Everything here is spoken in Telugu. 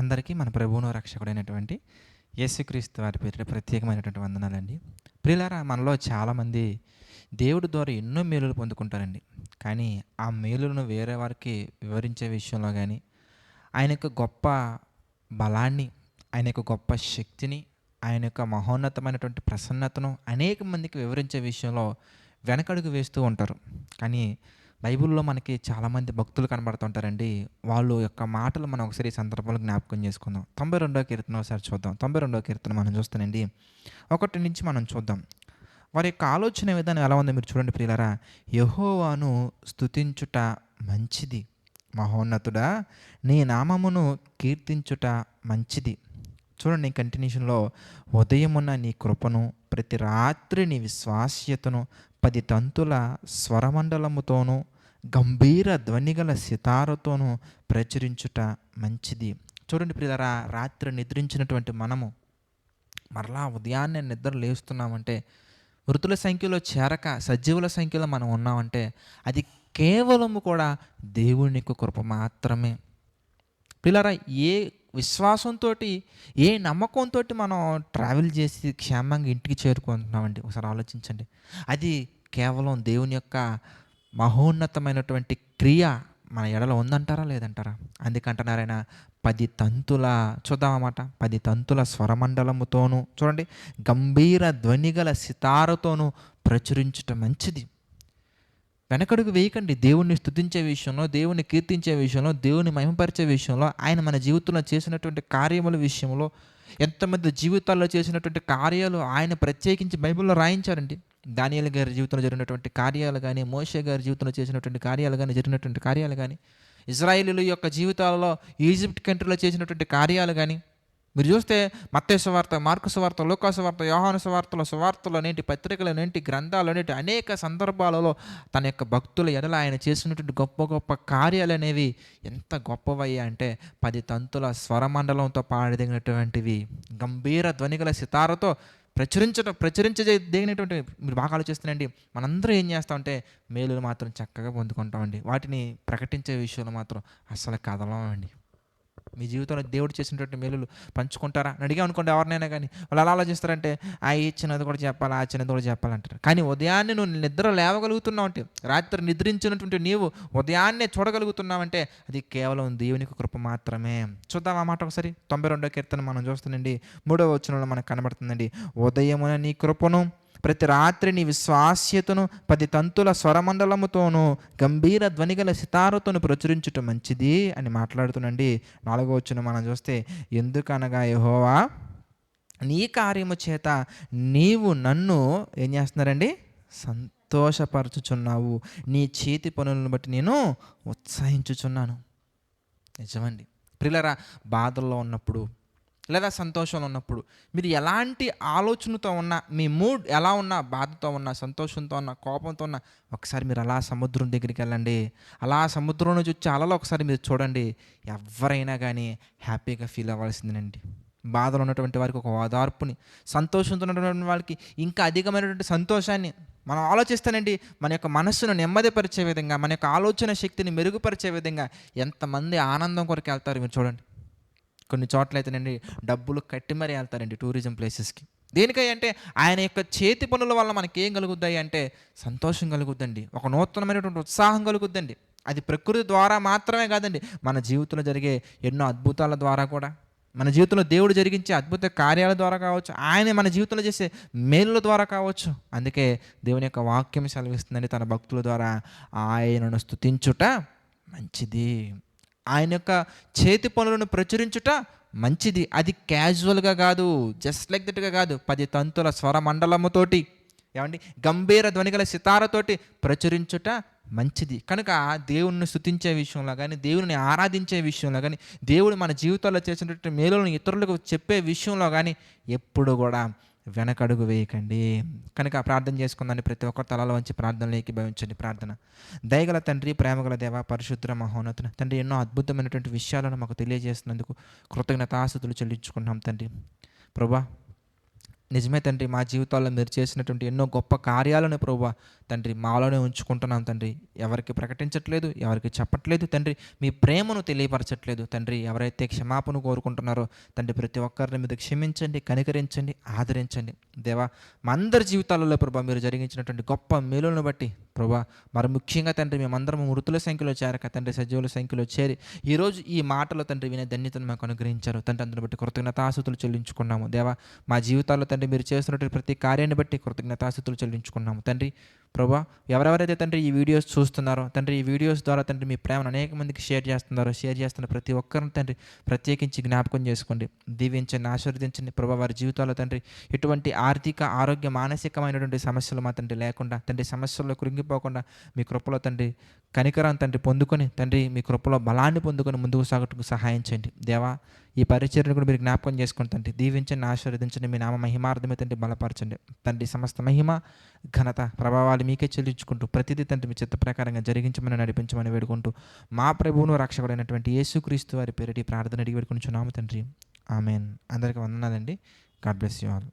అందరికీ మన ప్రభువును రక్షకుడైనటువంటి యేసుక్రీస్తు వారి పేరిట ప్రత్యేకమైనటువంటి వందనాలండి. ప్రియులారా, మనలో చాలామంది దేవుడి ద్వారా ఎన్నో మేలులు పొందుకుంటారండి. కానీ ఆ మేలులను వేరే వారికి వివరించే విషయంలో గానీ, ఆయన యొక్క గొప్ప బలాన్ని, ఆయన యొక్క గొప్ప శక్తిని, ఆయన యొక్క మహోన్నతమైనటువంటి ప్రసన్నతను అనేక మందికి వివరించే విషయంలో వెనకడుగు వేస్తూ ఉంటారు. కానీ బైబిల్‌లో మనకి చాలామంది భక్తులు కనబడుతుంటారండి. వాళ్ళు యొక్క మాటలు మనం ఒకసారి ఈ సందర్భంలో జ్ఞాపకం చేసుకుందాం. 92వ కీర్తన ఒకసారి చూద్దాం. 92వ కీర్తన మనం చూస్తేనండి 1 నుంచి మనం చూద్దాం. వారి యొక్క ఆలోచన విధానం ఎలా ఉందో మీరు చూడండి ప్రియులారా. యెహోవాను స్తుతించుట మంచిది. మహోన్నతుడా, నీ నామమును కీర్తించుట మంచిది. చూడండి కంటిన్యూషన్‌లో, ఉదయమున నీ కృపను, ప్రతి రాత్రి నీ విశ్వాస్యతను 10 తంతుల స్వరమండలముతోనూ గంభీర ధ్వనిగల సితారతోనూ ప్రచురించుట మంచిది. చూడండి ప్రియులారా, రాత్రి నిద్రించినటువంటి మనము మరలా ఉదయాన్నే నిద్ర లేస్తున్నామంటే, మృతుల సంఖ్యలో చేరక సజీవుల సంఖ్యలో మనం ఉన్నామంటే అది కేవలము కూడా దేవుని యొక్క కృప మాత్రమే. ప్రియులారా, ఏ విశ్వాసంతోటి, ఏ నమ్మకంతోటి మనం ట్రావెల్ చేసి క్షేమంగా ఇంటికి చేరుకుంటున్నామండి, ఒకసారి ఆలోచించండి. అది కేవలం దేవుని యొక్క మహోన్నతమైనటువంటి క్రియ మన ఎడల ఉందంటారా లేదంటారా? అందుకంటున్నారు ఆయన 10 తంతుల, చూద్దామన్నమాట, 10 తంతుల స్వరమండలముతోనూ, చూడండి, గంభీర ధ్వనిగల సితారతోనూ ప్రచురించుట మంచిది. వెనకడుగు వేయకండి. దేవుణ్ణి స్తుతించే విషయంలో, దేవుణ్ణి కీర్తించే విషయంలో, దేవుని మహిమపరిచే విషయంలో, ఆయన మన జీవితంలో చేసినటువంటి కార్యముల విషయంలో, ఎంతమంది జీవితాల్లో చేసినటువంటి కార్యాలు ఆయన ప్రత్యేకించి బైబిల్లో రాయించారండి. దానియేలు గారి జీవితంలో జరిగినటువంటి కార్యాలు కానీ, మోషే గారి జీవితంలో చేసినటువంటి కార్యాలు కానీ, జరిగినటువంటి కార్యాలు కానీ, ఇశ్రాయేలీయుల యొక్క జీవితాలలో ఈజిప్ట్ కంట్రీలో చేసినటువంటి కార్యాలు కానీ మీరు చూస్తే మత్తయి సువార్త, మార్కు సువార్త, లూకా సువార్త, యోహాను సువార్తలనేటి, పత్రికలనేటి, గ్రంథాలనేటి అనేక సందర్భాలలో తన యొక్క భక్తుల ఎడల ఆయన చేసినటువంటి గొప్ప గొప్ప కార్యాలు అనేవి ఎంత గొప్పవయ్యా అంటే 10 తంతుల స్వరమండలంతో పాడదగినటువంటివి, గంభీర ధ్వనిగల సితారతో ప్రచురించదగినటువంటి. మీరు బాగా ఆలోచిస్తానండి, మనందరం ఏం చేస్తామంటే మేలులు మాత్రం చక్కగా పొందుకుంటామండి, వాటిని ప్రకటించే విషయంలో మాత్రం అస్సలు కదలమండి. మీ జీవితంలో దేవుడు చేసినటువంటి మేలులు పంచుకుంటారా అని అడిగా అనుకోండి ఎవరినైనా కానీ, వాళ్ళు ఎలా ఆలోచిస్తారంటే ఈ చిన్నది కూడా చెప్పాలి, ఆ చిన్నది కూడా చెప్పాలంటారు. కానీ ఉదయాన్నే నువ్వు నిద్ర లేవగలుగుతున్నావు అంటే, రాత్రి నిద్రించినటువంటి నీవు ఉదయాన్నే చూడగలుగుతున్నావంటే అది కేవలం దేవునికి కృప మాత్రమే. చూద్దాం ఆ మాట ఒకసారి. 92వ కీర్తన మనం చూస్తానండి, 3వ వచనంలో మనకు కనబడుతుందండి. ఉదయమున నీ కృపను, ప్రతి రాత్రి నీ విశ్వాస్యతను 10 తంతుల స్వరమండలముతోనూ గంభీర ధ్వనిగల సితారతోను ప్రచురించుట మంచిది అని మాట్లాడుతునండి. 4వ వచనం మనం చూస్తే, ఎందుకనగా యెహోవా నీ కార్యము చేత నీవు నన్ను ఏం చేస్తున్నారండి, సంతోషపరచుచున్నావు. నీ చేతి పనులను బట్టి నేను ఉత్సాహించుచున్నాను. నిజమండి ప్రియులారా, బాధల్లో ఉన్నప్పుడు లేదా సంతోషంలో ఉన్నప్పుడు మీరు ఎలాంటి ఆలోచనతో ఉన్నా, మీ మూడ్ ఎలా ఉన్నా, బాధతో ఉన్నా, సంతోషంతో ఉన్నా, కోపంతో ఉన్నా, ఒకసారి మీరు అలా సముద్రం దగ్గరికి వెళ్ళండి. అలా సముద్రం నుంచి వచ్చే అలలు ఒకసారి మీరు చూడండి. ఎవరైనా కానీ హ్యాపీగా ఫీల్ అవ్వాల్సిందేనండి. బాధలో ఉన్నటువంటి వారికి ఒక ఓదార్పుని, సంతోషంతో ఉన్నటువంటి వాళ్ళకి ఇంకా అధికమైనటువంటి సంతోషాన్ని మనం ఆలోచిస్తానండి. మన యొక్క మనస్సును నెమ్మదిపరిచే విధంగా, మన యొక్క ఆలోచన శక్తిని మెరుగుపరిచే విధంగా ఎంతమంది ఆనందం కొరకు వెళ్తారు మీరు చూడండి. కొన్ని చోట్ల అయితేనండి డబ్బులు కట్టి మరీ వెళ్తారండి టూరిజం ప్లేసెస్కి. దేనికై అంటే ఆయన యొక్క చేతి పనుల వల్ల మనకి ఏం కలుగుద్దాయి అంటే సంతోషం కలుగుద్దండి, ఒక నూతనమైనటువంటి ఉత్సాహం కలుగుద్దండి. అది ప్రకృతి ద్వారా మాత్రమే కాదండి, మన జీవితంలో జరిగే ఎన్నో అద్భుతాల ద్వారా కూడా, మన జీవితంలో దేవుడు జరిగించే అద్భుత కార్యాల ద్వారా కావచ్చు, ఆయన మన జీవితంలో చేసే మేలుల ద్వారా కావచ్చు. అందుకే దేవుని యొక్క వాక్యం సెలవిస్తుందండి, తన భక్తుల ద్వారా ఆయనను స్తుతించుట మంచిది, ఆయన యొక్క చేతి పనులను ప్రచురించుట మంచిది. అది క్యాజువల్గా కాదు, జస్ట్ లైక్ దట్గా కాదు, 10 తంతుల స్వర మండలముతోటి, ఏమండి, గంభీర ధ్వనిగల సితారతోటి ప్రచురించుట మంచిది. కనుక దేవుణ్ణి స్తుతించే విషయంలో కానీ, దేవుని ఆరాధించే విషయంలో కానీ, దేవుడు మన జీవితాల్లో చేసినటువంటి మేలులను ఇతరులకు చెప్పే విషయంలో కానీ ఎప్పుడు కూడా వెనకడుగు వేయకండి. కనుక ప్రార్థన చేసుకుందాన్ని, ప్రతి ఒక్కరి తలలో వంచి ప్రార్థనలు ఏకీభవించండి. ప్రార్థన. దయగల తండ్రి, ప్రేమగల దేవ, పరిశుద్ధ మహోన్నతుని తండ్రి, ఎన్నో అద్భుతమైనటువంటి విషయాలను మాకు తెలియజేస్తున్నందుకు కృతజ్ఞతాస్తుతులు చెల్లించుకున్నాం తండ్రి. ప్రభా, నిజమే తండ్రి, మా జీవితాల్లో మీరు చేసినటువంటి ఎన్నో గొప్ప కార్యాలను ప్రభువా తండ్రి మాలోనే ఉంచుకుంటున్నాం తండ్రి. ఎవరికి ప్రకటించట్లేదు, ఎవరికి చెప్పట్లేదు తండ్రి. మీ ప్రేమను తెలియపరచట్లేదు తండ్రి. ఎవరైతే క్షమాపణ కోరుకుంటున్నారో తండ్రి ప్రతి ఒక్కరిని మీరు క్షమించండి, కనికరించండి, ఆదరించండి. దేవా, మా అందరి జీవితాలలో ప్రభా మీరు జరిగించినటువంటి గొప్ప మేలులను బట్టి ప్రభా, మరి ముఖ్యంగా తండ్రి మేమందరం మృతుల సంఖ్యలో చేరక తండ్రి సజీవుల సంఖ్యలో చేరి ఈరోజు ఈ మాటలు తండ్రి వినే ధన్యతను మాకు అనుగ్రహించారు తండ్రి. అందుని బట్టి కృతజ్ఞతాస్తుతులు చెల్లించుకున్నాము దేవా. మా జీవితాల్లో తండ్రి మీరు చేస్తున్నటువంటి ప్రతి కార్యాన్ని బట్టి కృతజ్ఞతాస్తుతులు చెల్లించుకున్నాము తండ్రి. ప్రభా, ఎవరెవరైతే తండ్రి ఈ వీడియోస్ చూస్తున్నారో తండ్రి, ఈ వీడియోస్ ద్వారా తండ్రి మీ ప్రేమను అనేక మందికి షేర్ చేస్తున్న ప్రతి ఒక్కరిని తండ్రి ప్రత్యేకించి జ్ఞాపకం చేసుకోండి, దీవించండి, ఆశీర్వదించండి. ప్రభా, వారి జీవితాల్లో తండ్రి ఎటువంటి ఆర్థిక, ఆరోగ్య, మానసికమైనటువంటి సమస్యలు మా తండ్రి లేకుండా తండ్రి, సమస్యల్లో కృంగిపోకుండా మీ కృపలో తండ్రి కనికరం తండ్రి పొందుకొని తండ్రి మీ కృపలో బలాన్ని పొందుకొని ముందుకు సాగుటకు సహాయం చేయండి దేవా. ఈ పరిచర్యను కూడా మీరు జ్ఞాపకం చేసుకుని తండ్రి దీవించండి, ఆశీర్వదించండి. మీ నామ మహిమార్థమే తండ్రి బలపరచండి తండ్రి. సమస్త మహిమ, ఘనత, ప్రభావాలు మీకే చెల్లించుకుంటూ ప్రతిదీ తండ్రి మీ చిత్త ప్రకారంగా జరిగించమని నడిపించమని వేడుకుంటూ మా ప్రభువును రక్షకుడైనటువంటి యేసుక్రీస్తు వారి పేరిటి ప్రార్థన అడిగి వేడుకుంటున్నాము తండ్రి. ఆమెన్. అందరికీ వందనాలండి. God bless you all.